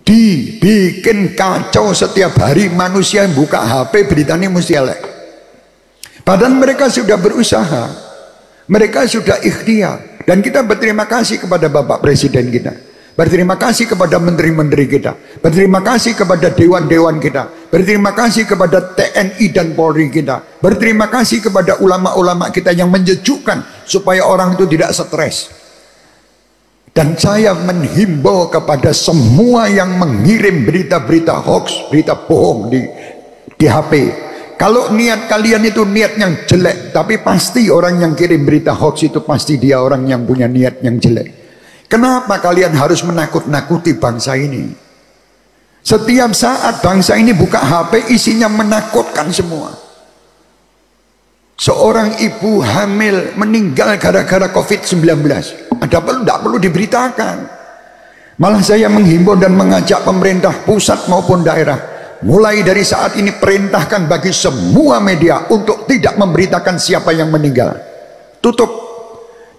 Dibikin kacau setiap hari, manusia yang buka HP beritanya mesti elek. Padahal mereka sudah berusaha, mereka sudah ikhtiar. Dan kita berterima kasih kepada Bapak Presiden kita, berterima kasih kepada menteri-menteri kita, berterima kasih kepada dewan-dewan kita, berterima kasih kepada TNI dan Polri kita, berterima kasih kepada ulama-ulama kita yang menyejukkan supaya orang itu tidak stres. Dan saya menghimbau kepada semua yang mengirim berita-berita hoax, berita bohong di HP. Kalau niat kalian itu niat yang jelek, tapi pasti orang yang kirim berita hoax itu pasti dia orang yang punya niat yang jelek. Kenapa kalian harus menakut-nakuti bangsa ini? Setiap saat bangsa ini buka HP isinya menakutkan semua. Seorang ibu hamil meninggal gara-gara COVID-19. Tidak perlu diberitakan. Malah saya menghimbau dan mengajak pemerintah pusat maupun daerah, mulai dari saat ini perintahkan bagi semua media untuk tidak memberitakan siapa yang meninggal. Tutup.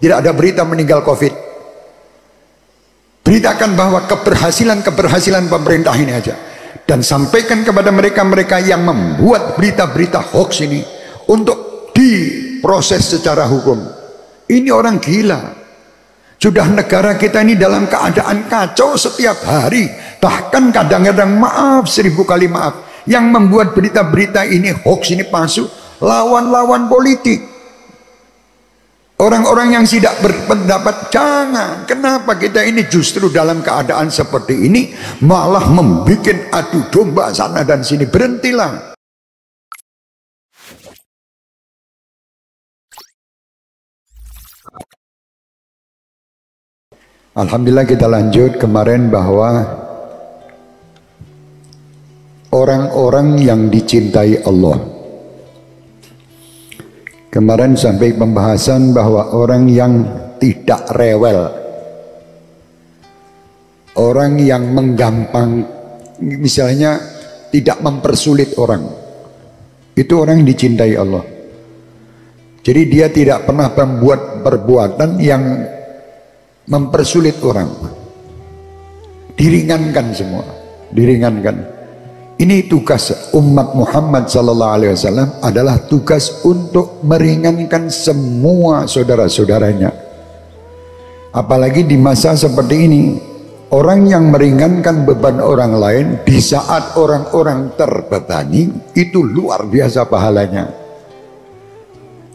Tidak ada berita meninggal COVID. Beritakan bahwa keberhasilan pemerintah ini aja. Dan sampaikan kepada mereka-mereka yang membuat berita-berita hoax ini untuk diproses secara hukum. Ini orang gila. Sudah negara kita ini dalam keadaan kacau setiap hari. Bahkan kadang-kadang maaf, 1000 kali maaf, yang membuat berita-berita ini hoax ini palsu, lawan-lawan politik, orang-orang yang tidak berpendapat. Jangan. Kenapa kita ini justru dalam keadaan seperti ini malah membuat adu domba sana dan sini? Berhentilah. Alhamdulillah, kita lanjut kemarin bahwa orang-orang yang dicintai Allah. Kemarin sampai pembahasan bahwa orang yang tidak rewel, orang yang menggampang, misalnya tidak mempersulit orang, itu orang yang dicintai Allah. Jadi dia tidak pernah membuat perbuatan yang mempersulit orang, diringankan semua, diringankan. Ini tugas umat Muhammad sallallahu alaihi wasallam, adalah tugas untuk meringankan semua saudara-saudaranya. Apalagi di masa seperti ini, orang yang meringankan beban orang lain di saat orang-orang terbebani, itu luar biasa pahalanya,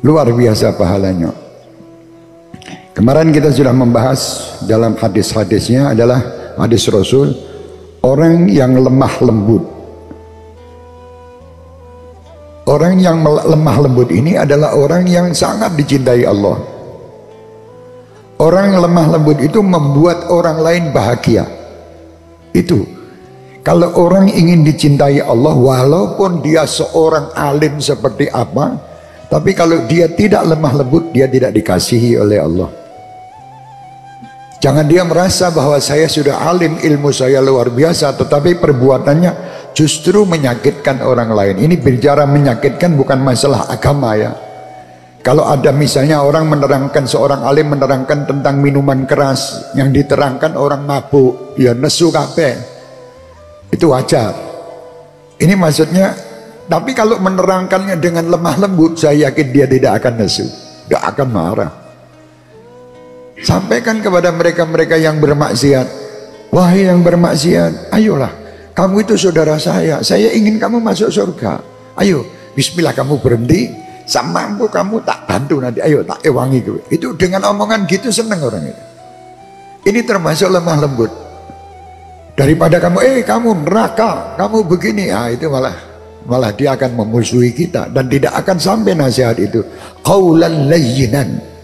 luar biasa pahalanya. Kemarin kita sudah membahas dalam hadis-hadisnya adalah hadis Rasul, orang yang lemah lembut. Orang yang lemah lembut ini adalah orang yang sangat dicintai Allah. Orang yang lemah lembut itu membuat orang lain bahagia. Itu kalau orang ingin dicintai Allah, walaupun dia seorang alim seperti apa, tapi kalau dia tidak lemah lembut, dia tidak dikasihi oleh Allah. Jangan dia merasa bahwa saya sudah alim, ilmu saya luar biasa, tetapi perbuatannya justru menyakitkan orang lain. Ini bicara menyakitkan bukan masalah agama ya. Kalau ada misalnya orang menerangkan, seorang alim menerangkan tentang minuman keras, yang diterangkan orang mabuk, ya nesu kabeh, itu wajar. Ini maksudnya. Tapi kalau menerangkannya dengan lemah lembut, saya yakin dia tidak akan nesu, tidak akan marah. Sampaikan kepada mereka-mereka yang bermaksiat, wahai yang bermaksiat, ayolah, kamu itu saudara saya ingin kamu masuk surga. Ayo, bismillah, kamu berhenti, semampu kamu tak bantu nanti, ayo tak ewangi. Itu dengan omongan gitu seneng orang itu. Ini termasuk lemah lembut. Daripada kamu, kamu neraka, kamu begini, itu malah dia akan memusuhi kita, dan tidak akan sampai nasihat itu. Qaulan layyinan.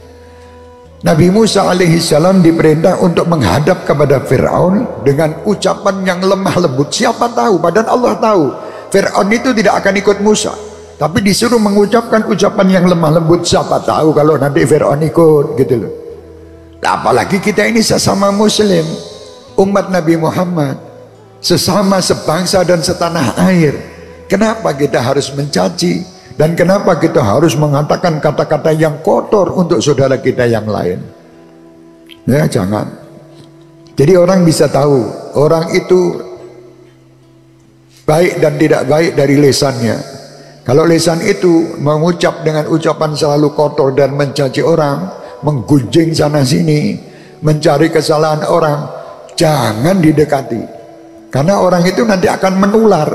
Nabi Musa alaihissalam diperintah untuk menghadap kepada Fir'aun dengan ucapan yang lemah lembut. Siapa tahu, padahal Allah tahu Fir'aun itu tidak akan ikut Musa, tapi disuruh mengucapkan ucapan yang lemah lembut. Siapa tahu kalau nanti Fir'aun ikut, gitu loh. Apalagi kita ini sesama muslim, umat Nabi Muhammad, sesama sebangsa dan setanah air. Kenapa kita harus mencaci? Dan kenapa kita harus mengatakan kata-kata yang kotor untuk saudara kita yang lain? Ya, jangan. Jadi orang bisa tahu orang itu baik dan tidak baik dari lisannya. Kalau lisan itu mengucap dengan ucapan selalu kotor dan mencaci orang, menggunjing sana sini, mencari kesalahan orang, jangan didekati. Karena orang itu nanti akan menular.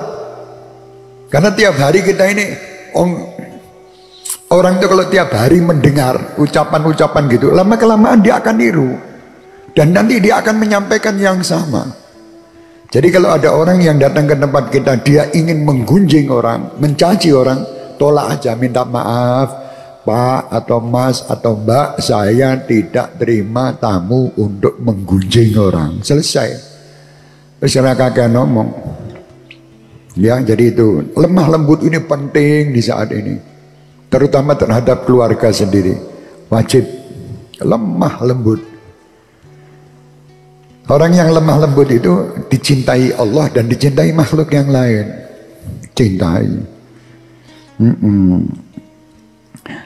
Karena tiap hari kita ini, orang itu kalau tiap hari mendengar ucapan-ucapan gitu, lama-kelamaan dia akan niru. Dan nanti dia akan menyampaikan yang sama. Jadi kalau ada orang yang datang ke tempat kita, dia ingin menggunjing orang, mencaci orang, tolak aja, minta maaf, Pak atau Mas atau Mbak, saya tidak terima tamu untuk menggunjing orang. Selesai. Terus kakak ngomong. Ya, jadi itu lemah lembut ini penting di saat ini, terutama terhadap keluarga sendiri. Wajib lemah lembut. Orang yang lemah lembut itu dicintai Allah dan dicintai makhluk yang lain. Cintai.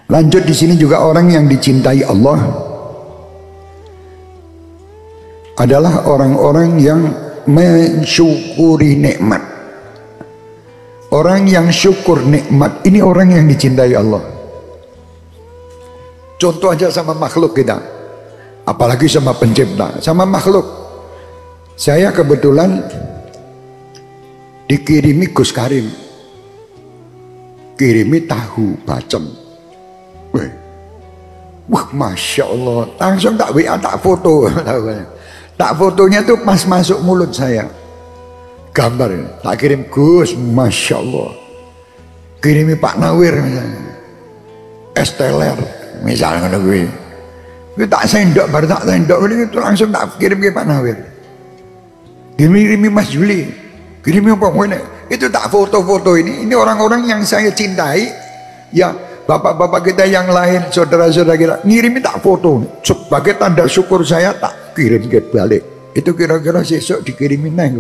Lanjut di sini juga orang yang dicintai Allah adalah orang-orang yang mensyukuri nikmat. Orang yang syukur nikmat ini orang yang dicintai Allah. Contoh aja sama makhluk kita, apalagi sama pencipta, sama makhluk. Saya kebetulan dikirimi Gus Karim, kirimi tahu bacem. Wah, Masya Allah, langsung tak WA, tak foto. Tak fotonya tuh pas masuk mulut saya, gambar tak kirim, Gus, Masya Allah. Kirimi Pak Nawir misalnya, Esteler misalnya, gue tak sendok, baru tak sendok itu langsung tak kirim ke Pak Nawir. Kirimi Mas Juli, kirimi apa ini? Itu tak foto-foto ini orang-orang yang saya cintai. Ya, bapak-bapak kita yang lain, saudara-saudara kita, ngirimi tak foto sebagai tanda syukur saya, tak kirim ke balik. Itu kira-kira besok dikirimin lagi.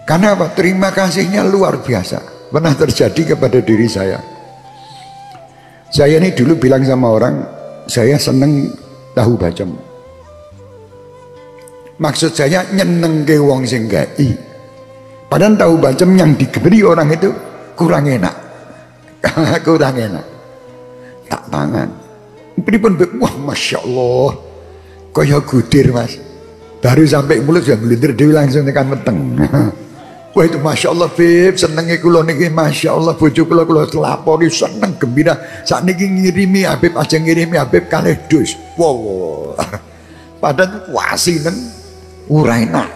Karena apa? Terima kasihnya luar biasa. Pernah terjadi kepada diri saya. Saya ini dulu bilang sama orang, saya seneng tahu bacem. Maksud saya nyeneng ke wong sing gai. Padahal tahu bacem yang diberi orang itu kurang enak. Kurang enak. Tak tangan. Pripun, wah Masya Allah, kaya gudir Mas. Baru sampai mulut sudah melintir dewi langsung tekan meteng. Wah itu Masya Allah Beb, senengnya kula niki Masya Allah, bojo kula telapori seneng gembira. Saat niki ngirimi Habib aja ngirimi Habib kalih dus. Wow. Padahal wasinen uraina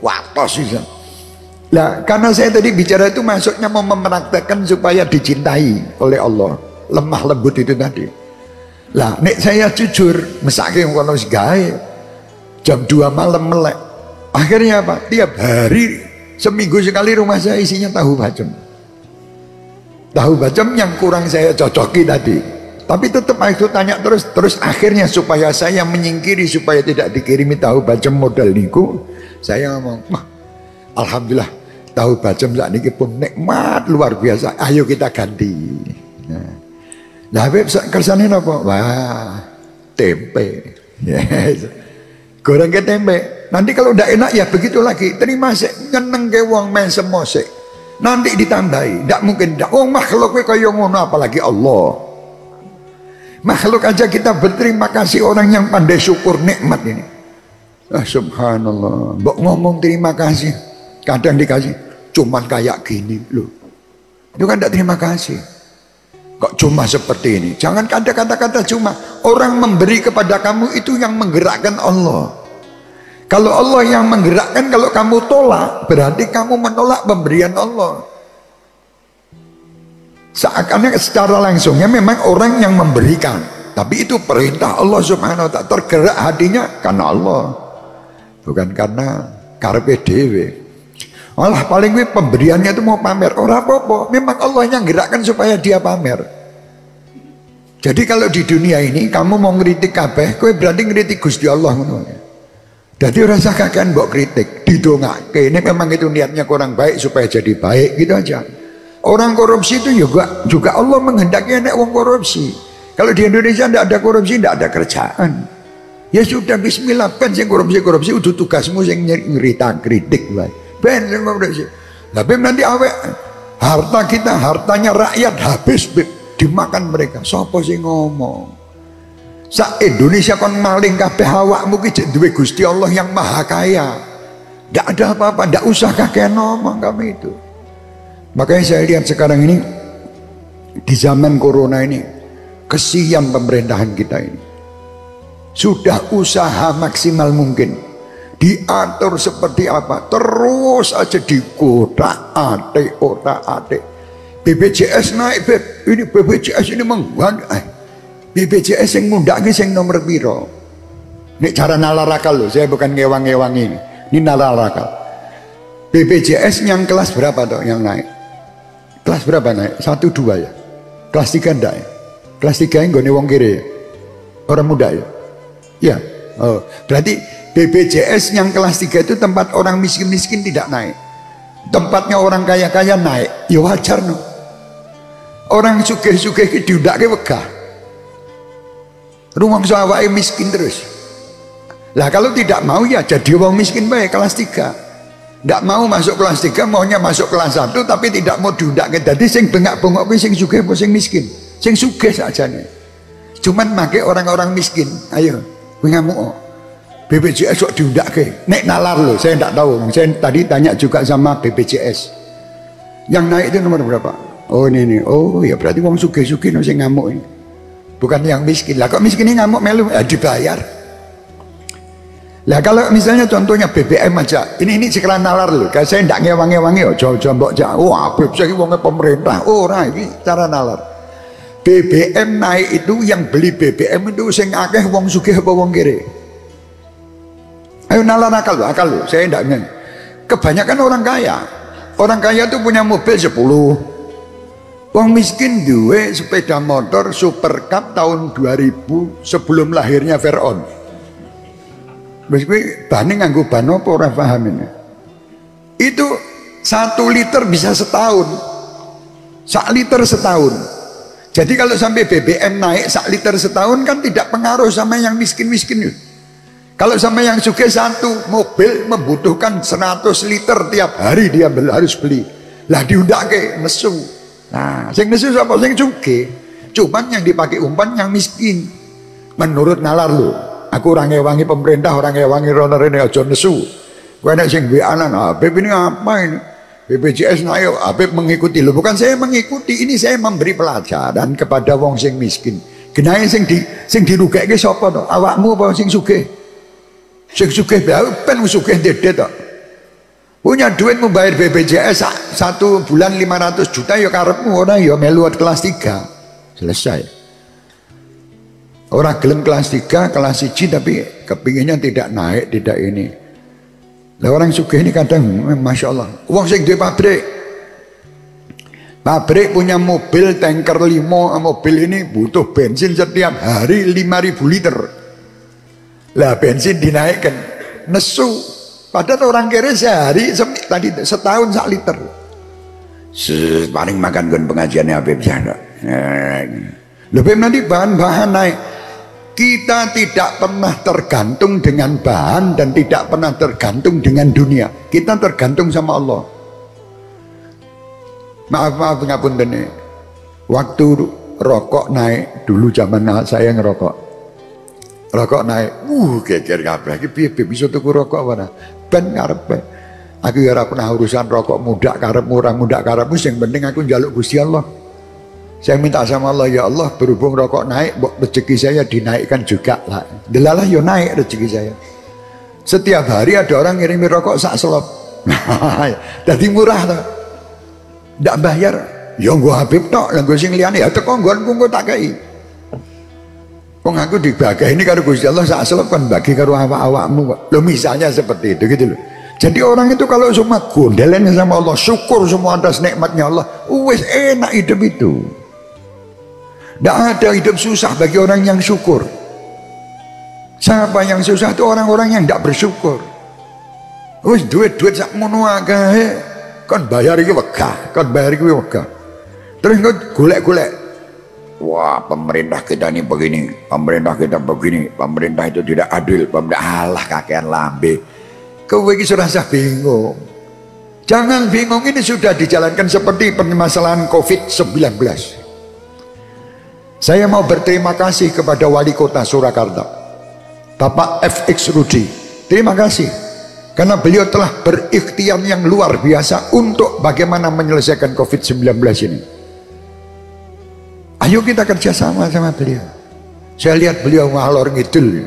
watos itu. Nah, karena saya tadi bicara itu maksudnya mau mempraktekkan supaya dicintai oleh Allah, lemah lembut itu tadi. Lah, nek saya jujur, mesake ngono gawe jam 2 malam melek. Akhirnya apa? Tiap hari seminggu sekali rumah saya isinya tahu bacem. Tahu bacem yang kurang saya cocoki tadi. Tapi tetap aku tanya terus akhirnya supaya saya menyingkiri supaya tidak dikirimi tahu bacem modal niku, saya ngomong, alhamdulillah tahu bacem saat niki pun nikmat luar biasa. Ayo kita ganti. Nah, Habib kersane napa? Wah, tempe. Yes. Goreng ke tempe. Nanti kalau udah enak ya begitu lagi. Terima sih, nyeneng ke wong mesem mosek. Nanti ditambahi, tidak mungkin tidak. Oh makhluk kaya ngono apalagi Allah. Makhluk aja kita berterima kasih, orang yang pandai syukur nikmat ini. Subhanallah. Mbok ngomong terima kasih, kadang dikasih cuman kayak gini loh. Itu kan tidak terima kasih. Kok cuma seperti ini? Jangan ada kata-kata cuma. Orang memberi kepada kamu itu yang menggerakkan Allah. Kalau Allah yang menggerakkan, kalau kamu tolak, berarti kamu menolak pemberian Allah. Seakan-akan secara langsungnya memang orang yang memberikan, tapi itu perintah Allah Subhanahu wa ta'ala. Tergerak hatinya karena Allah, bukan karena karepe dhewe. Malah paling pemberiannya itu mau pamer, ora apa-apa, memang Allah yang gerakkan supaya dia pamer. Jadi kalau di dunia ini kamu mau ngeritik kabeh, kowe berarti ngeritik Gusti Allah ngono. Jadi rasa kakean mbok kritik, didongake. Ini memang itu niatnya kurang baik supaya jadi baik, gitu aja. Orang korupsi itu juga Allah menghendaki anak wong korupsi. Kalau di Indonesia tidak ada korupsi, tidak ada kerjaan. Ya sudah, bismillah, kan yang korupsi udah tugasmu yang nyerita kritik, ben sing produksi. Tapi nanti awek harta kita, hartanya rakyat habis dimakan mereka. Sopo sing ngomong? Sa Indonesia kon maling kabeh awakmu ki jek duwe Gusti Allah yang maha kaya. Ndak ada apa-apa, ndak usah kakek ngomong kami itu. Makanya saya lihat sekarang ini di zaman corona ini, kesian pemerintahan kita ini. Sudah usaha maksimal mungkin diatur seperti apa, terus aja dikotak-atik, otak-atik. BPJS naik, ini BPJS ini BPJS yang ngundake sing nomor piro. Ini cara nalar akal loh, saya bukan ngewang-ngewang ini nalar akal. BPJS yang kelas berapa toh yang naik? Kelas berapa naik? 1, 2 ya? Kelas 3 enggak ya? Kelas 3 yang gone wong kiri ya? Orang muda ya? Ya, oh, berarti BPJS yang kelas 3 itu tempat orang miskin-miskin tidak naik, tempatnya orang kaya-kaya naik. Ya wajar no. Orang sugih-sugih diundake wegah, rumangsa awake miskin terus. Lah kalau tidak mau ya jadi wong miskin baik kelas 3. Tidak mau masuk kelas 3, maunya masuk kelas 1 tapi tidak mau diundake. Jadi sing bengak-bengok kuwi sing sugih apa sing miskin? Sing sugih sajane. Cuman make orang-orang miskin. Ayo ngamuk. BPJS kok diundake. Nek nalar loh, saya tidak tahu. Saya tadi tanya juga sama BPJS. Yang naik itu nomor berapa? Oh ini. Oh ya berarti wong sugih-sugih no sing ngamuk ini. Bukan yang miskin. Lah kok miskin ini ngamuk melu? Ya dibayar. Lah kalau misalnya contohnya BBM aja. Ini sekarang nalar loh. Kayak saya tidak ngewang-ngewangi yo. Jauh-jauh wah BBM iki wonge pemerintah. Ora iki cara nalar. BBM naik itu yang beli BBM itu sing akeh wong sugih apa wong kiri? Ayo nalar akal lo, saya tidak ngerti. Kebanyakan orang kaya. Orang kaya itu punya mobil 10. Wong miskin duwe sepeda motor Super Cup tahun 2000 sebelum lahirnya Veron. Meskipun bane nganggo ban apa ora paham ini. Itu 1 liter bisa setahun. 1 liter setahun. Jadi kalau sampai BBM naik 1 liter setahun kan tidak pengaruh sama yang miskin-miskin. Kalau sama yang sugih 1 mobil membutuhkan 100 liter tiap hari dia harus beli. Lah diundake nesu. Nah, sing nesu sapa sing sugih. Cuman yang dipakai umpan yang miskin. Menurut nalar lu, aku orang ngewangi pemerintah, orang ngewangi rono-rene aja nesu. Kowe nek sing WA-an, Habib ini apa ini? BPJS naik, Habib mengikuti lo. Bukan saya mengikuti, ini saya memberi pelajaran kepada wong sing miskin. Genahe sing dirugeke sapa to? Awakmu apa sing sugih? Sing sugih ben sugih dedet to. Punya duit membayar BPJS 1 bulan 500 juta ya karepmu, ora ya melu kelas 3. Selesai. Orang gelem kelas 3, kelas 1 tapi kepinginnya tidak naik, tidak ini. Lah orang sugih ini kadang masya Allah. Uang sing duwe pabrik punya mobil tanker 5, mobil ini butuh bensin setiap hari 5.000 liter. Lah bensin dinaikkan nesu. Padahal orang kere sehari tadi setahun 1 liter. Paling makan gon pengajiannya Habib sana. Lebih nanti bahan-bahan naik. Kita tidak pernah tergantung dengan bahan dan tidak pernah tergantung dengan dunia. Kita tergantung sama Allah. Maaf ngapunten nih. Waktu rokok naik dulu zaman saya ngerokok. Rokok naik, geger kabeh. Iki piye bisa tuku rokok mana? Ben karepe. Aku ya ora pernah urusan rokok muda karepmu ora muda karepmu, sing penting aku njaluk Gusti Allah. Saya minta sama Allah, ya Allah berhubung rokok naik, rezeki saya dinaikkan juga lah. Delalah yo naik rezeki saya. Setiap hari ada orang ngirimi rokok sak selop. Jadi murah tuh. Ndak bayar. Ya gua Habib tok, lah gua sing liyane ya teko nggonku engko tak kei. Wong aku dibagi ini karo Gusti Allah sak selop kan bagi karo awak-awakmu kok. Loh misalnya seperti itu gitu loh. Jadi orang itu kalau cuma gondelennya sama Allah, syukur semua atas nikmatnya Allah, wes enak hidup itu. Tidak ada hidup susah bagi orang yang syukur. Siapa yang susah itu orang-orang yang tidak bersyukur. Wis duit-duit sak ngono akeh, kon bayar iki wegah, kon bayar iki wegah. Terus kau golek-golek. Wah, pemerintah kita ini begini, pemerintah kita begini, pemerintah itu tidak adil, pemerintah Allah kakean lambe. Kowe iki rasa bingung. Jangan bingung, ini sudah dijalankan seperti permasalahan COVID-19. Saya mau berterima kasih kepada Wali Kota Surakarta, Bapak FX Rudi. Terima kasih karena beliau telah berikhtiar yang luar biasa untuk bagaimana menyelesaikan COVID-19 ini. Ayo kita kerjasama sama beliau. Saya lihat beliau ngalor ngidul.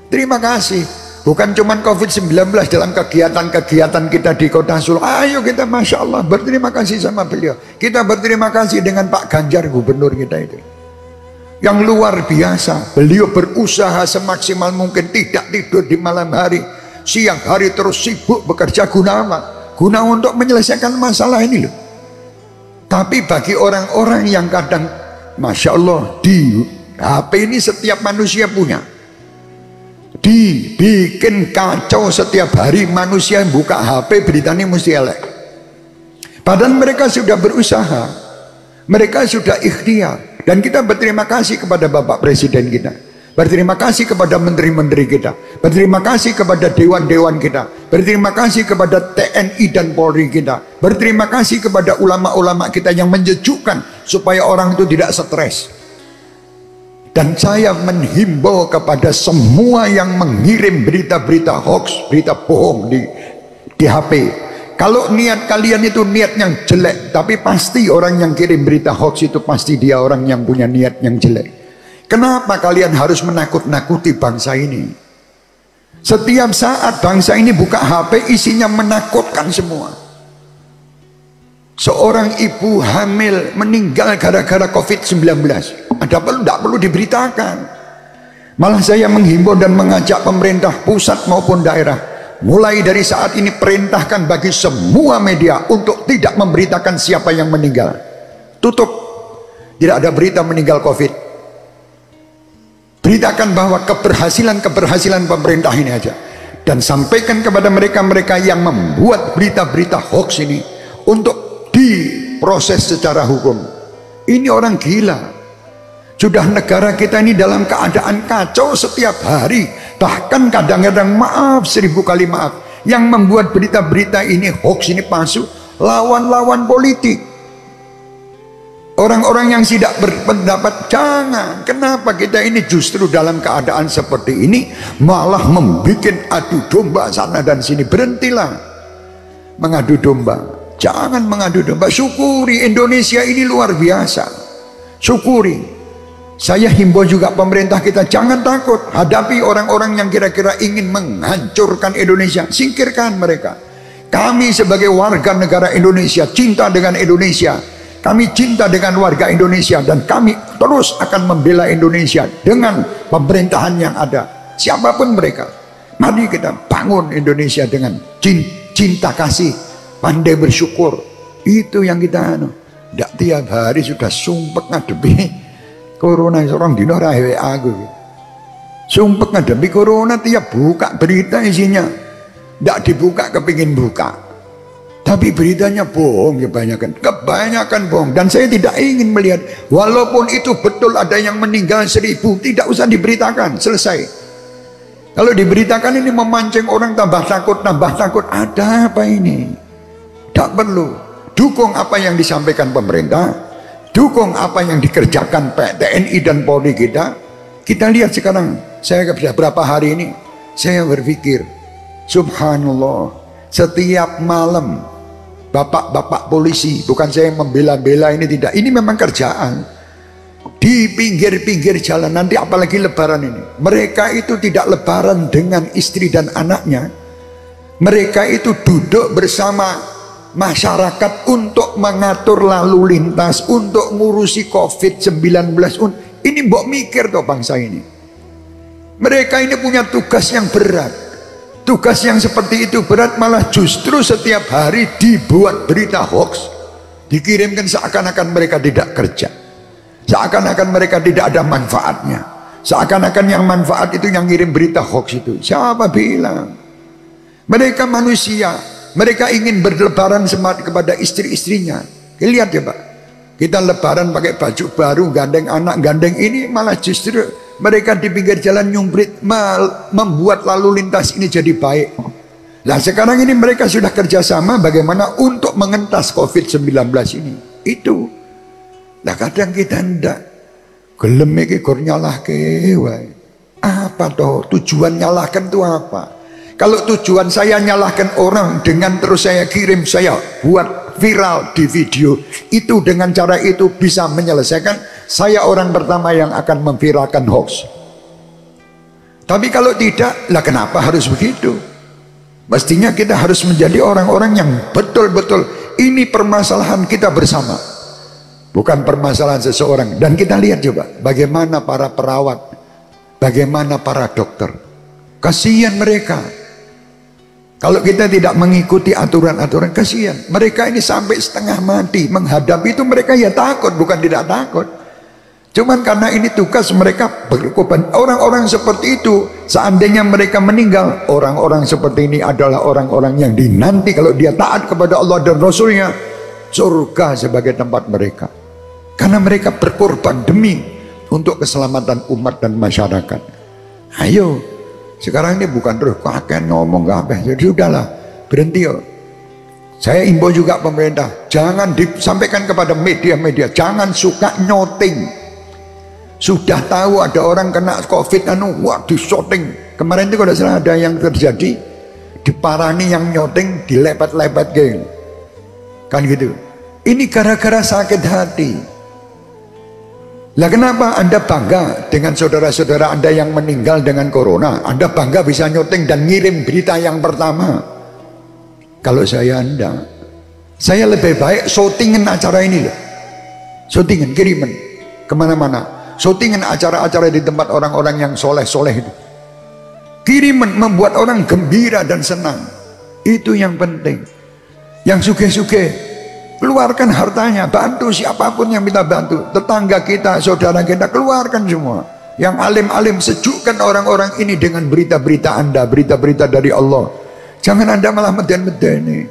Terima kasih. Bukan cuma COVID-19 dalam kegiatan-kegiatan kita di kota Solo. Ayo kita Masya Allah berterima kasih sama beliau. Kita berterima kasih dengan Pak Ganjar, gubernur kita itu, yang luar biasa. Beliau berusaha semaksimal mungkin, tidak tidur di malam hari, siang hari terus sibuk bekerja guna apa? Guna untuk menyelesaikan masalah ini loh. Tapi bagi orang-orang yang kadang Masya Allah, di HP ini setiap manusia punya, dibikin kacau setiap hari. Manusia yang buka HP beritanya mesti elek. Padahal mereka sudah berusaha, mereka sudah ikhtiar. Dan kita berterima kasih kepada Bapak Presiden kita, berterima kasih kepada menteri-menteri kita, berterima kasih kepada dewan-dewan kita, berterima kasih kepada TNI dan Polri kita, berterima kasih kepada ulama-ulama kita yang menyejukkan supaya orang itu tidak stres. Dan saya menghimbau kepada semua yang mengirim berita-berita hoax, berita bohong di HP. Kalau niat kalian itu niat yang jelek, tapi pasti orang yang kirim berita hoax itu pasti dia orang yang punya niat yang jelek. Kenapa kalian harus menakut-nakuti bangsa ini? Setiap saat bangsa ini buka HP isinya menakutkan semua. Seorang ibu hamil meninggal gara-gara COVID-19. Ada tidak perlu diberitakan. Malah saya menghimbau dan mengajak pemerintah pusat maupun daerah, mulai dari saat ini perintahkan bagi semua media untuk tidak memberitakan siapa yang meninggal. Tutup. Tidak ada berita meninggal COVID. Beritakan bahwa keberhasilan pemerintah ini aja. Dan sampaikan kepada mereka-mereka yang membuat berita-berita hoax ini untuk diproses secara hukum. Ini orang gila. Sudah negara kita ini dalam keadaan kacau setiap hari. Bahkan kadang-kadang maaf, 1000 kali maaf, yang membuat berita-berita ini hoax ini palsu, lawan-lawan politik, orang-orang yang tidak berpendapat. Jangan. Kenapa kita ini justru dalam keadaan seperti ini malah membuat adu domba sana dan sini? Berhentilah mengadu domba. Jangan mengadu domba. Syukuri Indonesia ini luar biasa. Syukuri. Saya himbau juga pemerintah kita, jangan takut hadapi orang-orang yang kira-kira ingin menghancurkan Indonesia. Singkirkan mereka. Kami sebagai warga negara Indonesia cinta dengan Indonesia. Kami cinta dengan warga Indonesia dan kami terus akan membela Indonesia dengan pemerintahan yang ada, siapapun mereka. Mari kita bangun Indonesia dengan cinta kasih, pandai bersyukur. Itu yang kita tidak tiap hari sudah sumpek ngadepi corona. Seorang dino rahe aku sumpek ngadepi corona, tiap buka berita isinya tidak dibuka kepingin buka, tapi beritanya bohong kebanyakan bohong. Dan saya tidak ingin melihat, walaupun itu betul ada yang meninggal 1000, tidak usah diberitakan, selesai. Kalau diberitakan ini memancing orang tambah takut. Ada apa ini? Tidak perlu. Dukung apa yang disampaikan pemerintah, dukung apa yang dikerjakan TNI dan Polri kita. Kita lihat sekarang, saya beberapa hari ini saya berpikir, subhanallah, setiap malam bapak-bapak polisi, bukan saya membela-bela ini, tidak, ini memang kerjaan, di pinggir-pinggir jalan. Nanti apalagi lebaran ini, mereka itu tidak lebaran dengan istri dan anaknya, mereka itu duduk bersama masyarakat untuk mengatur lalu lintas, untuk ngurusi COVID-19. Ini mbok mikir toh bangsa ini. Mereka ini punya tugas yang berat. Tugas yang seperti itu berat, malah justru setiap hari dibuat berita hoax, dikirimkan seakan-akan mereka tidak kerja, seakan-akan mereka tidak ada manfaatnya, seakan-akan yang manfaat itu yang ngirim berita hoax itu. Siapa bilang? Mereka manusia. Mereka ingin berlebaran semangat kepada istri-istrinya. Lihat ya Pak, kita lebaran pakai baju baru, gandeng anak, gandeng ini, malah justru mereka di pinggir jalan nyumprit, membuat lalu lintas ini jadi baik. Nah sekarang ini mereka sudah kerjasama bagaimana untuk mengentas COVID-19 ini. Itu. Nah kadang kita ndak gelem iki gur nyalahke wae. Apa toh tujuan nyalahkan itu apa? Kalau tujuan saya nyalahkan orang dengan terus saya kirim, saya buat viral di video, itu dengan cara itu bisa menyelesaikan, saya orang pertama yang akan memviralkan hoax. Tapi kalau tidak, lah kenapa harus begitu? Mestinya kita harus menjadi orang-orang yang betul-betul ini permasalahan kita bersama, bukan permasalahan seseorang. Dan kita lihat coba bagaimana para perawat, bagaimana para dokter, kasihan mereka. Kalau kita tidak mengikuti aturan-aturan, kasihan mereka ini sampai setengah mati menghadapi itu. Mereka ya takut, bukan tidak takut, cuman karena ini tugas mereka berkorban. Orang-orang seperti itu seandainya mereka meninggal, orang-orang seperti ini adalah orang-orang yang dinanti kalau dia taat kepada Allah dan Rasulnya, surga sebagai tempat mereka, karena mereka berkorban demi untuk keselamatan umat dan masyarakat. Ayo, sekarang ini bukan terus kakek ngomong apa, jadi udahlah, berhenti yo. Saya imbau juga pemerintah, jangan disampaikan kepada media-media, jangan suka nyoting. Sudah tahu ada orang kena COVID, wah disoting. Kemarin itu kalau salah ada yang terjadi, diparani yang nyoting, dilepet-lepet geng, kan gitu. Ini gara-gara sakit hati. Lah kenapa Anda bangga dengan saudara-saudara Anda yang meninggal dengan corona? Anda bangga bisa nyoting dan ngirim berita yang pertama. Kalau saya Anda, saya lebih baik syutingin acara ini loh. Syutingin, kiriman kemana-mana. Syutingin acara-acara di tempat orang-orang yang soleh-soleh itu. Kiriman membuat orang gembira dan senang. Itu yang penting. Yang sugih-sugih, keluarkan hartanya, bantu siapapun yang minta bantu, tetangga kita, saudara kita, keluarkan semua. Yang alim-alim, sejukkan orang-orang ini dengan berita-berita Anda, berita-berita dari Allah. Jangan Anda malah meden-meden,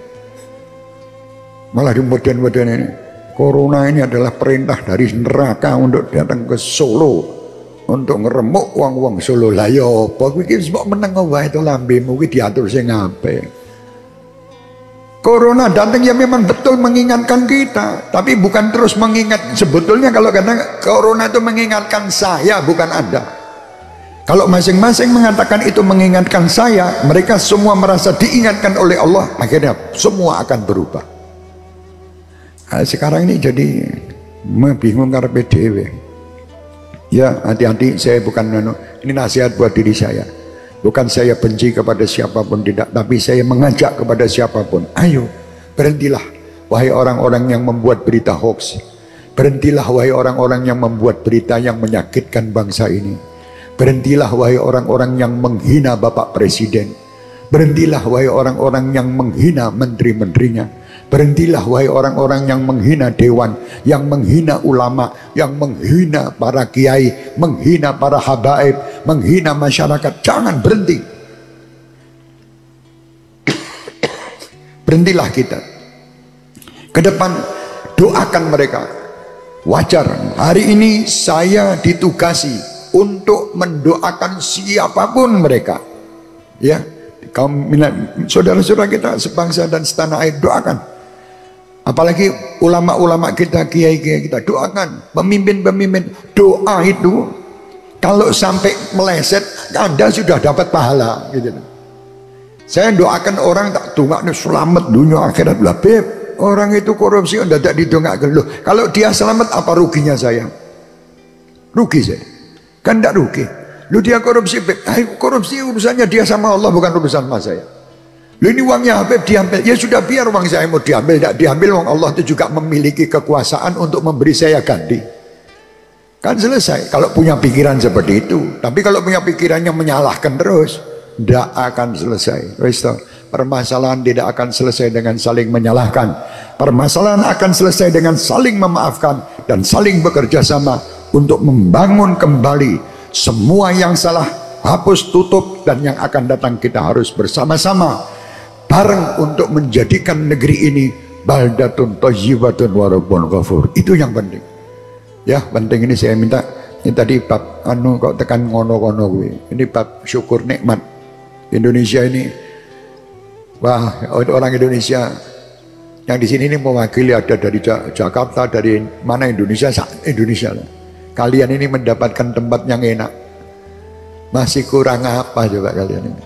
malah di meden-meden ini. Corona ini adalah perintah dari neraka untuk datang ke Solo untuk ngeremuk uang-uang Solo. Lah yo apa kuwi sebab meneng wae to lambemu kuwi diatur sing apik. Corona datang ya memang betul mengingatkan kita, tapi bukan terus mengingat. Sebetulnya kalau kata Corona itu mengingatkan saya, bukan Anda. Kalau masing-masing mengatakan itu mengingatkan saya, mereka semua merasa diingatkan oleh Allah, akhirnya semua akan berubah. Nah, sekarang ini jadi bingung karena PDW. Ya hati-hati, saya bukan ini nasihat buat diri saya. Bukan saya benci kepada siapapun, tidak, tapi saya mengajak kepada siapapun, ayo berhentilah wahai orang-orang yang membuat berita hoax. Berhentilah wahai orang-orang yang membuat berita yang menyakitkan bangsa ini. Berhentilah wahai orang-orang yang menghina Bapak Presiden. Berhentilah wahai orang-orang yang menghina menteri-menterinya. Berhentilah wahai orang-orang yang menghina dewan, yang menghina ulama, yang menghina para kiai, menghina para habaib, menghina masyarakat. Jangan berhenti. Berhentilah kita. Ke depan doakan mereka. Wajar, hari ini saya ditugasi untuk mendoakan siapapun mereka. Ya, kaum saudara-saudara kita sebangsa dan setanah air, doakan. Apalagi ulama-ulama kita, kiai-kiai kita, doakan. Pemimpin-pemimpin, doa itu kalau sampai meleset, Anda sudah dapat pahala gitu. Saya doakan orang tak dongakno selamat dunia akhirat. Lah beb, orang itu korupsi Anda tak didongakkan. Loh, kalau dia selamat apa ruginya saya? Rugi saya. Kan tidak rugi. Lu dia korupsi, beb. Korupsi urusannya dia sama Allah, bukan urusan sama saya. Lu ini uangnya Habib diambil, ya sudah biar uang saya mau diambil, tidak diambil, uang Allah itu juga memiliki kekuasaan untuk memberi saya ganti. Kan selesai kalau punya pikiran seperti itu. Tapi kalau punya pikirannya menyalahkan terus, tidak akan selesai. Permasalahan tidak akan selesai dengan saling menyalahkan. Permasalahan akan selesai dengan saling memaafkan dan saling bekerja sama untuk membangun kembali semua yang salah, hapus, tutup, dan yang akan datang kita harus bersama-sama bareng untuk menjadikan negeri ini baldatun thayyibatun wa rabbun ghafur. Itu yang penting. Ya, penting ini saya minta. Ini tadi bab kok tekan ngono-ngono gue. Ini bab syukur nikmat. Indonesia ini Wah, orang Indonesia yang di sini ini mewakili, ada dari Jakarta, dari mana Indonesia lah. Kalian ini mendapatkan tempat yang enak. Masih kurang apa coba kalian ini?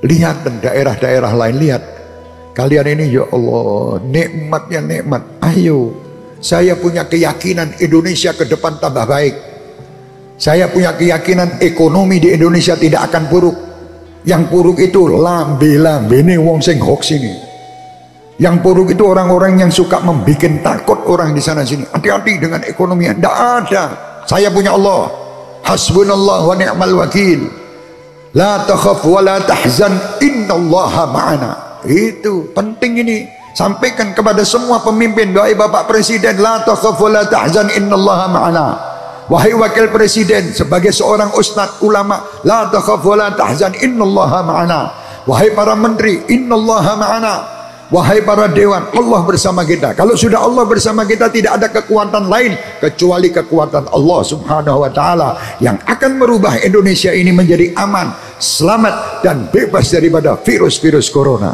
Lihat daerah-daerah lain, lihat. Kalian ini ya Allah, nikmatnya nikmat. Ayo, saya punya keyakinan Indonesia ke depan tambah baik. Saya punya keyakinan ekonomi di Indonesia tidak akan buruk. Yang buruk itu lambe-lambe ini wong sing hoax ini. Yang buruk itu orang-orang yang suka membuat takut orang di sana sini. Hati-hati dengan ekonomi. Tidak ada. Saya punya Allah. Hasbunallah wa ni'mal wakil. La takhaf wa la tahzan, innallaha ma'ana. Itu penting ini. Sampaikan kepada semua pemimpin, wahai Bapak Presiden, la takhaf wa la tahzan, innallaha ma'ana. Wahai Wakil Presiden, sebagai seorang ustadz ulama, la takhaf wa la tahzan, innallaha ma'ana. Wahai para menteri, innallaha ma'ana. Wahai para dewan, Allah bersama kita. Kalau sudah Allah bersama kita, tidak ada kekuatan lain kecuali kekuatan Allah subhanahu wa ta'ala yang akan merubah Indonesia ini menjadi aman, selamat dan bebas daripada virus-virus corona.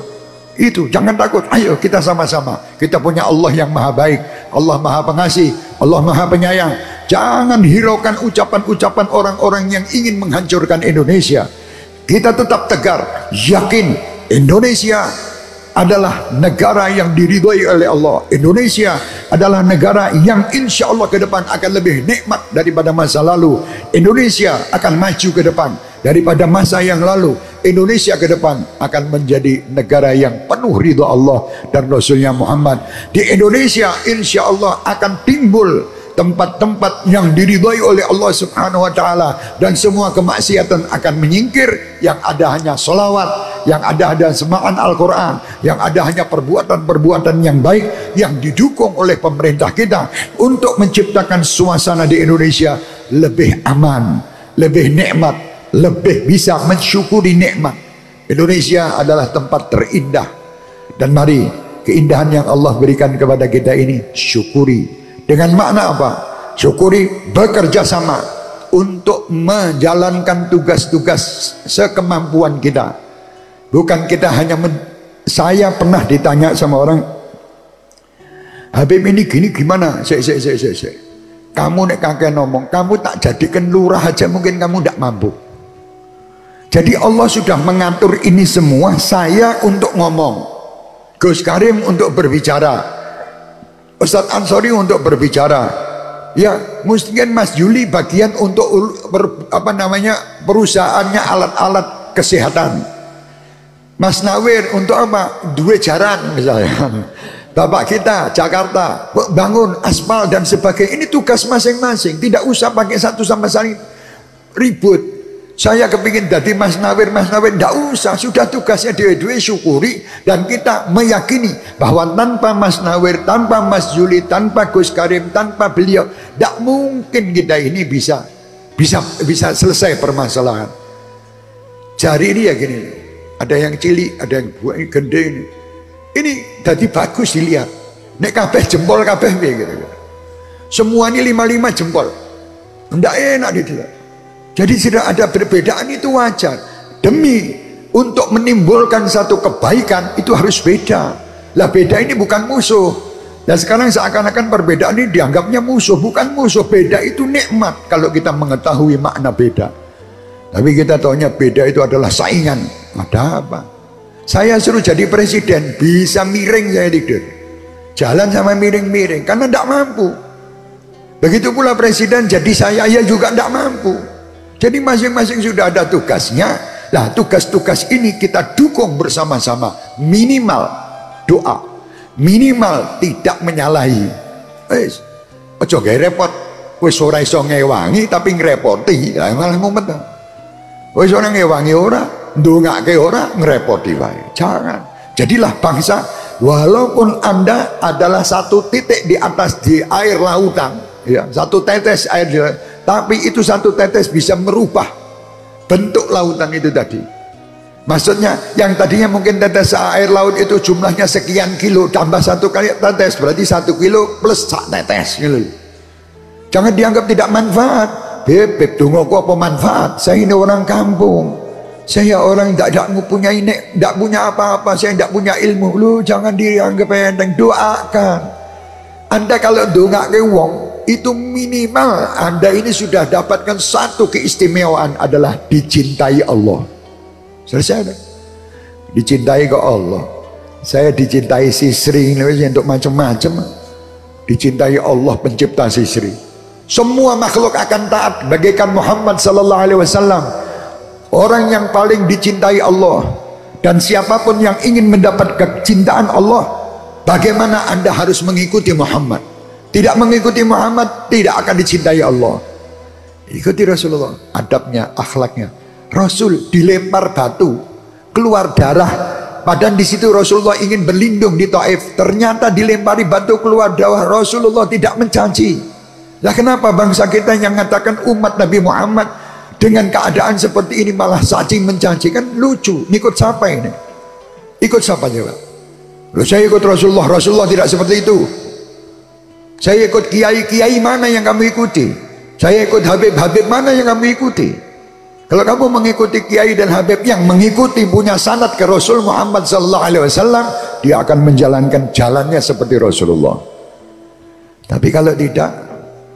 Itu, jangan takut. Ayo kita sama-sama. Kita punya Allah yang maha baik, Allah maha pengasih, Allah maha penyayang. Jangan hiraukan ucapan-ucapan orang-orang yang ingin menghancurkan Indonesia. Kita tetap tegar, yakin Indonesia adalah negara yang diridhoi oleh Allah. Indonesia adalah negara yang insya Allah ke depan akan lebih nikmat daripada masa lalu. Indonesia akan maju ke depan daripada masa yang lalu. Indonesia ke depan akan menjadi negara yang penuh ridha Allah dan Rasulnya Muhammad. Di Indonesia insya Allah akan timbul tempat-tempat yang diridhai oleh Allah subhanahu wa ta'ala, dan semua kemaksiatan akan menyingkir. Yang ada hanya sholawat, yang ada semaan Al-Quran, yang ada hanya perbuatan-perbuatan yang baik yang didukung oleh pemerintah kita untuk menciptakan suasana di Indonesia lebih aman, lebih nikmat, lebih bisa mensyukuri nikmat. Indonesia adalah tempat terindah, dan mari keindahan yang Allah berikan kepada kita ini syukuri. Dengan makna apa? Syukuri, bekerja sama untuk menjalankan tugas-tugas sekemampuan kita. Bukan kita hanya saya pernah ditanya sama orang, Habib ini gini gimana? Kamu nek kakek ngomong, kamu tak jadikan lurah aja mungkin kamu tidak mampu. Jadi Allah sudah mengatur ini semua. Saya untuk ngomong, Gus Karim untuk berbicara, Ustadz Ansori untuk berbicara, ya mungkin Mas Juli bagian untuk perusahaannya alat-alat kesehatan, Mas Nawir untuk apa? Dua jaran misalnya. Bapak kita Jakarta bangun aspal dan sebagainya. Ini tugas masing-masing. Tidak usah pakai satu sama saling ribut. Saya kepingin jadi Mas Nawir, tidak usah. Sudah tugasnya dewe-dewe, syukuri. Dan kita meyakini bahwa tanpa Mas Nawir, tanpa Mas Juli, tanpa Gus Karim, tanpa beliau, tidak mungkin kita ini bisa selesai permasalahan. Jari ini ya gini, ada yang cilik, ada yang gede ini. Ini jadi bagus dilihat. Nek kabeh jempol kabeh gitu. Semua ini 5-5 jempol. Tidak enak dilihat. Jadi sudah ada perbedaan, itu wajar. Demi untuk menimbulkan satu kebaikan itu harus beda. Lah beda ini bukan musuh. Dan sekarang seakan-akan perbedaan ini dianggapnya musuh. Bukan musuh, beda itu nikmat kalau kita mengetahui makna beda. Tapi kita taunya beda itu adalah saingan. Ada apa? Saya suruh jadi presiden, bisa miring saya tidur. Jalan sama miring-miring karena tidak mampu. Begitu pula presiden jadi saya juga tidak mampu. Jadi masing-masing sudah ada tugasnya. Nah tugas-tugas ini kita dukung bersama-sama. Minimal doa, minimal tidak menyalahi. Ojo gawe repot. Wis ora iso ngewangi tapi ngrepoti, lah malah ngumet. Wis ora ngewangi ora, ndongake ora, ngrepoti wae. Jangan. Jadilah bangsa, walaupun Anda adalah satu titik di atas di air lautan, ya, satu tetes air di lautan, tapi itu satu tetes bisa merubah bentuk lautan itu tadi. Maksudnya yang tadinya mungkin tetes air laut itu jumlahnya sekian kilo, tambah satu kali tetes berarti 1 kilo plus sak tetes gitu. Jangan dianggap tidak manfaat. Beb, dongoku apa manfaat? Saya ini orang kampung. Saya orang tidak punya apa-apa, saya tidak punya ilmu. Lu jangan dianggap enteng, doakan. Anda kalau doa ke wong, itu minimal Anda ini sudah dapatkan satu keistimewaan, adalah dicintai Allah. Selesai. Dicintai ke Allah. Saya dicintai si Sri ini untuk macam-macam. Dicintai Allah pencipta si Sri. Semua makhluk akan taat bagaikan Muhammad sallallahu alaihi wasallam. Orang yang paling dicintai Allah. Dan siapapun yang ingin mendapat kecintaan Allah, bagaimana Anda harus mengikuti Muhammad. Tidak mengikuti Muhammad, tidak akan dicintai Allah. Ikuti Rasulullah, adabnya, akhlaknya. Rasul dilempar batu, keluar darah. Padahal di situ Rasulullah ingin berlindung di Taif. Ternyata dilempari batu keluar darah. Rasulullah tidak mencaci. Lah kenapa bangsa kita yang mengatakan umat Nabi Muhammad dengan keadaan seperti ini malah caci mencaci? Kan lucu. Ikut siapa ini? Ikut siapa coba? Loh, saya ikut Rasulullah. Rasulullah tidak seperti itu. Saya ikut kiai-kiai mana yang kamu ikuti? Saya ikut Habib-Habib mana yang kamu ikuti? Kalau kamu mengikuti kiai dan Habib yang mengikuti punya sanad ke Rasul Muhammad sallallahu alaihi wasallam, dia akan menjalankan jalannya seperti Rasulullah. Tapi kalau tidak,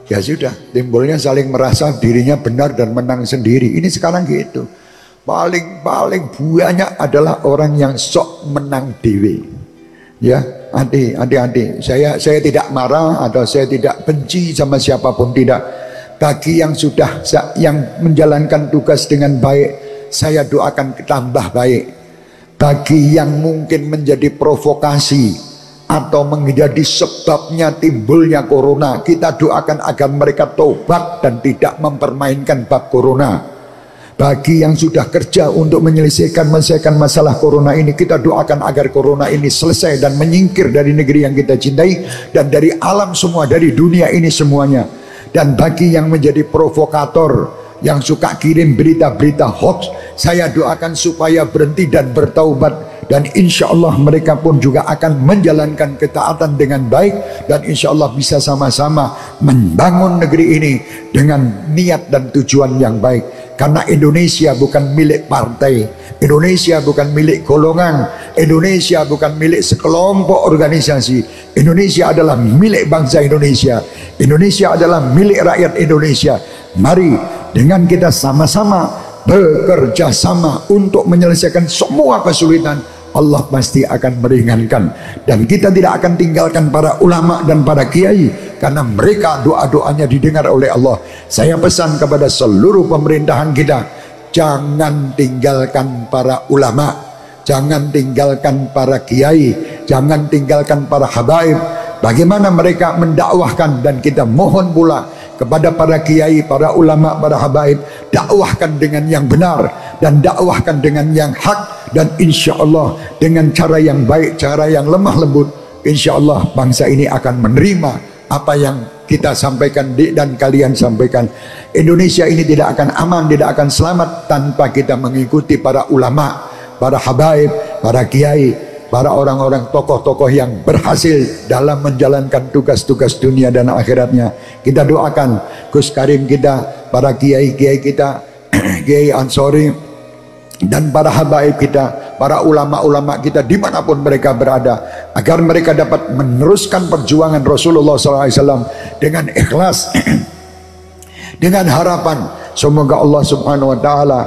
ya sudah, timbulnya saling merasa dirinya benar dan menang sendiri. Ini sekarang gitu. Paling banyak adalah orang yang sok menang dewe. Ya, hati-hati. Saya tidak marah atau saya tidak benci sama siapapun, tidak. Bagi yang sudah yang menjalankan tugas dengan baik, saya doakan tambah baik. Bagi yang mungkin menjadi provokasi atau menjadi sebabnya timbulnya corona, kita doakan agar mereka tobat dan tidak mempermainkan bab corona. Bagi yang sudah kerja untuk menyelesaikan masalah corona ini, kita doakan agar corona ini selesai dan menyingkir dari negeri yang kita cintai dan dari alam semua, dari dunia ini semuanya. Dan bagi yang menjadi provokator, yang suka kirim berita-berita hoax, saya doakan supaya berhenti dan bertaubat. Dan insya Allah mereka pun juga akan menjalankan ketaatan dengan baik. Dan insya Allah bisa sama-sama membangun negeri ini dengan niat dan tujuan yang baik. Karena Indonesia bukan milik partai, Indonesia bukan milik golongan, Indonesia bukan milik sekelompok organisasi. Indonesia adalah milik bangsa Indonesia. Indonesia adalah milik rakyat Indonesia. Mari dengan kita sama-sama bekerja sama untuk menyelesaikan semua kesulitan, Allah pasti akan meringankan. Dan kita tidak akan tinggalkan para ulama dan para kiai, karena mereka doa-doanya didengar oleh Allah. Saya pesan kepada seluruh pemerintahan kita, jangan tinggalkan para ulama, jangan tinggalkan para kiai, jangan tinggalkan para habaib. Bagaimana mereka mendakwahkan, dan kita mohon pula kepada para kiai, para ulama, para habaib, dakwahkan dengan yang benar dan dakwahkan dengan yang hak, dan insya Allah dengan cara yang baik, cara yang lemah lembut, insya Allah bangsa ini akan menerima apa yang kita sampaikan dan kalian sampaikan. Indonesia ini tidak akan aman, tidak akan selamat tanpa kita mengikuti para ulama, para habaib, para kiai, para orang-orang tokoh-tokoh yang berhasil dalam menjalankan tugas-tugas dunia dan akhiratnya. Kita doakan Gus Karim kita, para kiai-kiai kita, Kiai Ansori, dan para habaib kita, para ulama-ulama kita dimanapun mereka berada, agar mereka dapat meneruskan perjuangan Rasulullah SAW dengan ikhlas, dengan harapan semoga Allah Subhanahu Wa Taala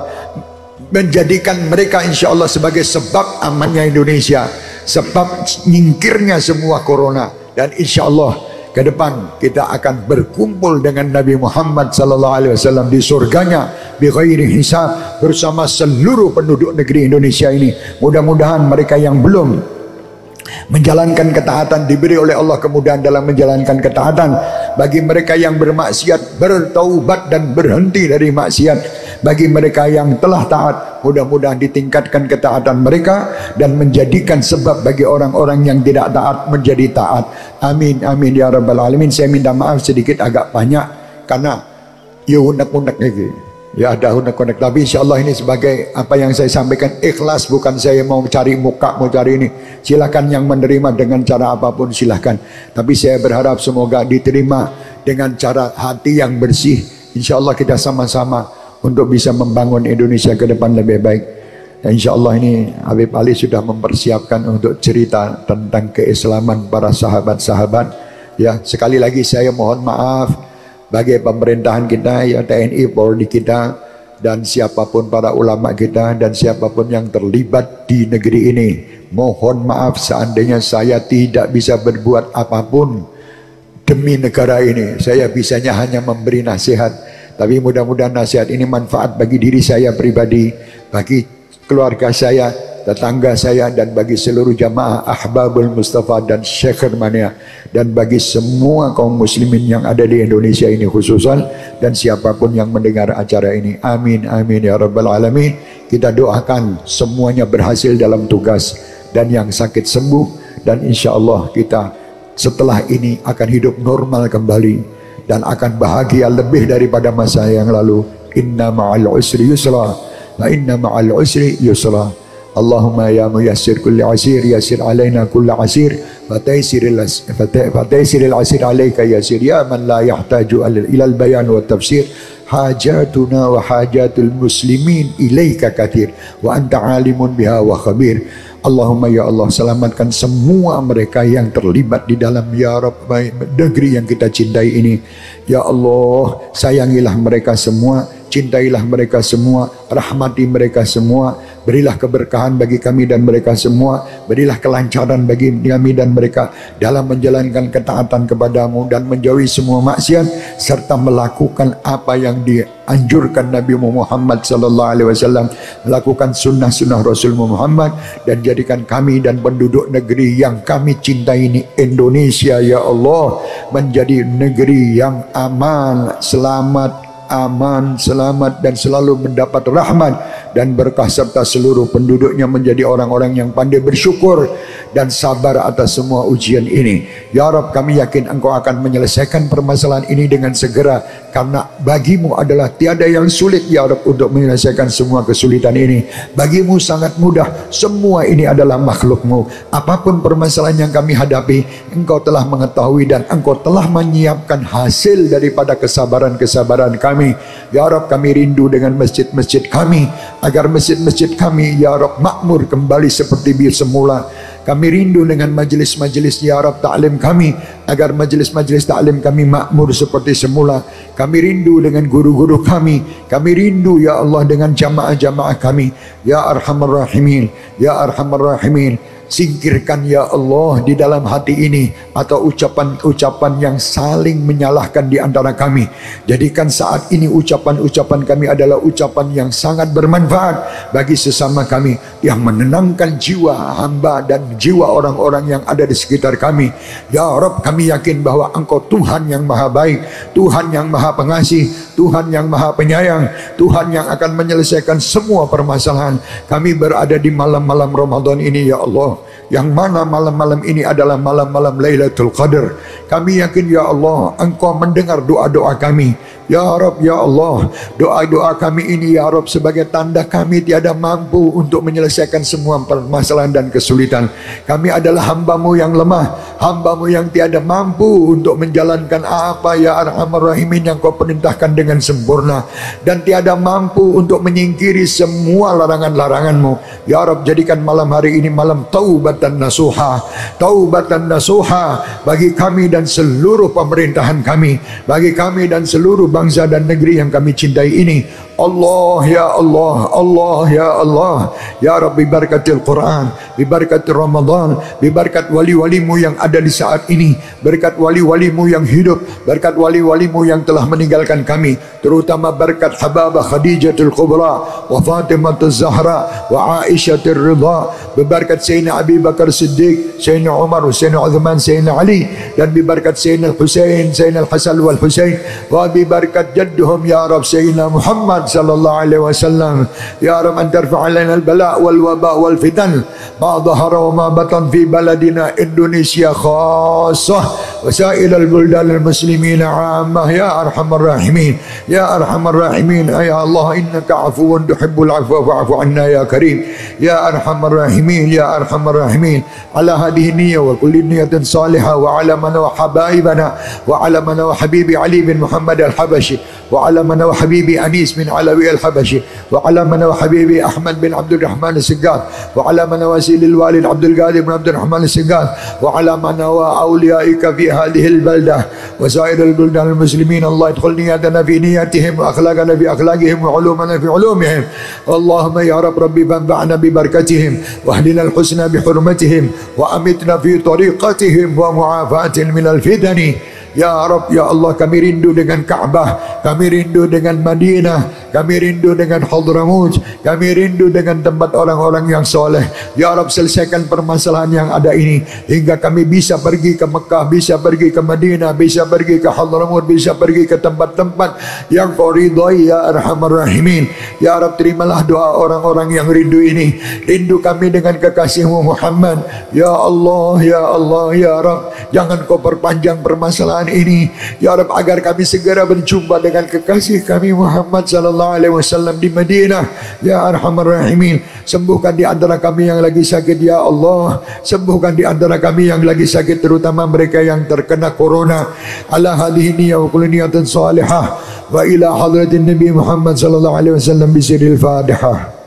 menjadikan mereka insya Allah sebagai sebab amannya Indonesia, sebab nyingkirnya semua corona. Dan insya Allah ke depan kita akan berkumpul dengan Nabi Muhammad SAW di surganya bi ghairi hisab bersama seluruh penduduk negeri Indonesia ini. Mudah-mudahan mereka yang belum menjalankan ketaatan diberi oleh Allah kemudahan dalam menjalankan ketaatan. Bagi mereka yang bermaksiat, bertaubat dan berhenti dari maksiat. Bagi mereka yang telah taat, mudah-mudahan ditingkatkan ketaatan mereka dan menjadikan sebab bagi orang-orang yang tidak taat menjadi taat. Amin amin ya rabbal alamin. Saya minta maaf sedikit agak banyak karena ya unek-unek lagi. Ya ada unek-unek, tapi insya Allah ini sebagai apa yang saya sampaikan ikhlas, bukan saya mau cari muka, mau cari ini. Silakan yang menerima dengan cara apapun silakan. Tapi saya berharap semoga diterima dengan cara hati yang bersih. Insya Allah kita sama-sama untuk bisa membangun Indonesia ke depan lebih baik. Dan insya Allah ini Habib Ali sudah mempersiapkan untuk cerita tentang keislaman para sahabat-sahabat. Ya, sekali lagi saya mohon maaf bagi pemerintahan kita, ya TNI, Polri kita, dan siapapun para ulama kita dan siapapun yang terlibat di negeri ini. Mohon maaf seandainya saya tidak bisa berbuat apapun demi negara ini. Saya bisanya hanya memberi nasihat, tapi mudah-mudahan nasihat ini manfaat bagi diri saya pribadi, bagi keluarga saya, tetangga saya, dan bagi seluruh jamaah Ahbabul Mustafa dan Syekh Mania, dan bagi semua kaum muslimin yang ada di Indonesia ini khususan, dan siapapun yang mendengar acara ini. Amin, amin ya rabbal alamin. Kita doakan semuanya berhasil dalam tugas, dan yang sakit sembuh, dan insya Allah kita setelah ini akan hidup normal kembali dan akan bahagia lebih daripada masa yang lalu. Inna ma'al usri yusra wa inna ma'al usri yusra. Allahumma ya muyassir kulli asir yassir alaina kulli asir fataysiril asir alayka yasir ya man la yahtaju ila al bayan wa tafsir. Hajatuna wa hajatul muslimin ilaika kathir wa anta alimun biha wa khabir. Allahumma ya Allah, selamatkan semua mereka yang terlibat di dalam ya Rabb negeri yang kita cintai ini. Ya Allah, sayangilah mereka semua, cintailah mereka semua, rahmati mereka semua, berilah keberkahan bagi kami dan mereka semua, berilah kelancaran bagi kami dan mereka dalam menjalankan ketaatan kepadamu dan menjauhi semua maksiat, serta melakukan apa yang dianjurkan Nabi Muhammad sallallahu alaihi wasallam, melakukan sunnah-sunnah Rasul Muhammad, dan jadikan kami dan penduduk negeri yang kami cintai ini, Indonesia ya Allah, menjadi negeri yang aman, selamat, aman, selamat, dan selalu mendapat rahmat dan berkah, serta seluruh penduduknya menjadi orang-orang yang pandai bersyukur dan sabar atas semua ujian ini. Ya Rabb, kami yakin Engkau akan menyelesaikan permasalahan ini dengan segera, karena bagimu adalah tiada yang sulit ya Rabb untuk menyelesaikan semua kesulitan ini. Bagimu sangat mudah, semua ini adalah makhlukmu. Apapun permasalahan yang kami hadapi, Engkau telah mengetahui dan Engkau telah menyiapkan hasil daripada kesabaran-kesabaran kami. Ya Rabb, kami rindu dengan masjid-masjid kami, agar masjid-masjid kami ya Rabb makmur kembali seperti semula. Kami rindu dengan majlis-majlis ya Rabb ta'lim kami, agar majlis-majlis ta'lim kami makmur seperti semula. Kami rindu dengan guru-guru kami rindu ya Allah dengan jamaah-jamaah kami. Ya Arhamar Rahimin, Ya Arhamar Rahimin, singkirkan ya Allah di dalam hati ini atau ucapan-ucapan yang saling menyalahkan di antara kami. Jadikan saat ini ucapan-ucapan kami adalah ucapan yang sangat bermanfaat bagi sesama kami, yang menenangkan jiwa hamba dan jiwa orang-orang yang ada di sekitar kami. Ya Rabb, kami yakin bahwa Engkau Tuhan yang maha baik, Tuhan yang maha pengasih, Tuhan yang maha penyayang, Tuhan yang akan menyelesaikan semua permasalahan. Kami berada di malam-malam Ramadan ini ya Allah, yang mana malam-malam ini adalah malam-malam Lailatul Qadar. Kami yakin ya Allah, Engkau mendengar doa-doa kami. Ya Rabb, ya Allah, doa-doa kami ini ya Rabb sebagai tanda kami tiada mampu untuk menyelesaikan semua permasalahan dan kesulitan. Kami adalah hamba-Mu yang lemah, hamba-Mu yang tiada mampu untuk menjalankan apa ya Arhamar Rahimin yang Kau perintahkan dengan sempurna, dan tiada mampu untuk menyingkiri semua larangan-larangan-Mu. Ya Rabb, jadikan malam hari ini malam taubatan nasuha, taubatan nasuha bagi kami dan seluruh pemerintahan kami, bagi kami dan seluruh bangsa dan negeri yang kami cintai ini. Allah ya Allah, Allah ya Allah, ya Rabbi, barakatil Quran, bibarakatil Ramadan, biberkat wali-walimu yang ada di saat ini, berkat wali-walimu yang hidup, berkat wali-walimu yang telah meninggalkan kami, terutama berkat Hababah Khadijatul Kubra wa Fatimah Zahra wa Aisyah Ridha, berkat Sayyidina Abi Bakar Siddiq, Sayyidina Umar, Sayyidina Uthman, Sayyidina Ali, dan berkat Sayyidina Husain, Sayyidina Hasan wal Husain, wa berkat jadduhum ya Rabb Sayyidina Muhammad sallallahu alaihi wasallam. Ya Rabb, an tarfa' alaina al-bala' wal waba' wal fitan ma dhahara wa ma batan fi baladina Indonesia khassah وسائر البلدان المسلمين عامة يا أرحم الراحمين يا أرحم الراحمين. يا الله إنك عفو تحب العفو فاعف عنا يا كريم يا أرحم الراحمين يا أرحم الراحمين. على هذه النية وكل نية صالحة وعلى من وحبائبنا وعلى من وحبيبي علي بن محمد الحبشي وعلى من وحبيبي أنيس بن علوي الحبشي وعلى من وحبيبي أحمد بن عبد الرحمن السقاف وعلى من وسيل الوالد عبد القادر بن عبد الرحمن السقاف وعلى من وأوليائك في هذه البلدة وسائر البلدان المسلمين. الله يدخل نياتنا في نياتهم وأخلاقنا في أخلاقهم وعلومنا في علومهم. اللهم يا ربي فانفعنا ببركتهم واهدنا الحسنى بحرمتهم وأمتنا في طريقتهم ومعافاة من الفتن. Ya Rabb, ya Allah, kami rindu dengan Ka'bah, kami rindu dengan Madinah, kami rindu dengan Hadramut, kami rindu dengan tempat orang-orang yang soleh. Ya Rabb, selesaikan permasalahan yang ada ini hingga kami bisa pergi ke Mekah, bisa pergi ke Madinah, bisa pergi ke Hadramut, bisa pergi ke tempat-tempat yang Kau ridhai ya Arhamar Rahimin. Ya Rabb, terimalah doa orang-orang yang rindu ini. Rindu kami dengan kekasih-Mu Muhammad. Ya Allah, ya Allah, ya Rabb, jangan Kau perpanjang permasalahan ini ya Rabb, agar kami segera berjumpa dengan kekasih kami Muhammad sallallahu alaihi wasallam di Madinah ya Arhamar Rahimin. Sembuhkan di antara kami yang lagi sakit ya Allah, sembuhkan di antara kami yang lagi sakit, terutama mereka yang terkena corona. Ala hadhihi niyyah wa kullu niyatin salihah wa ila hadratin Nabi Muhammad sallallahu alaihi wasallam bi sirril Fatihah.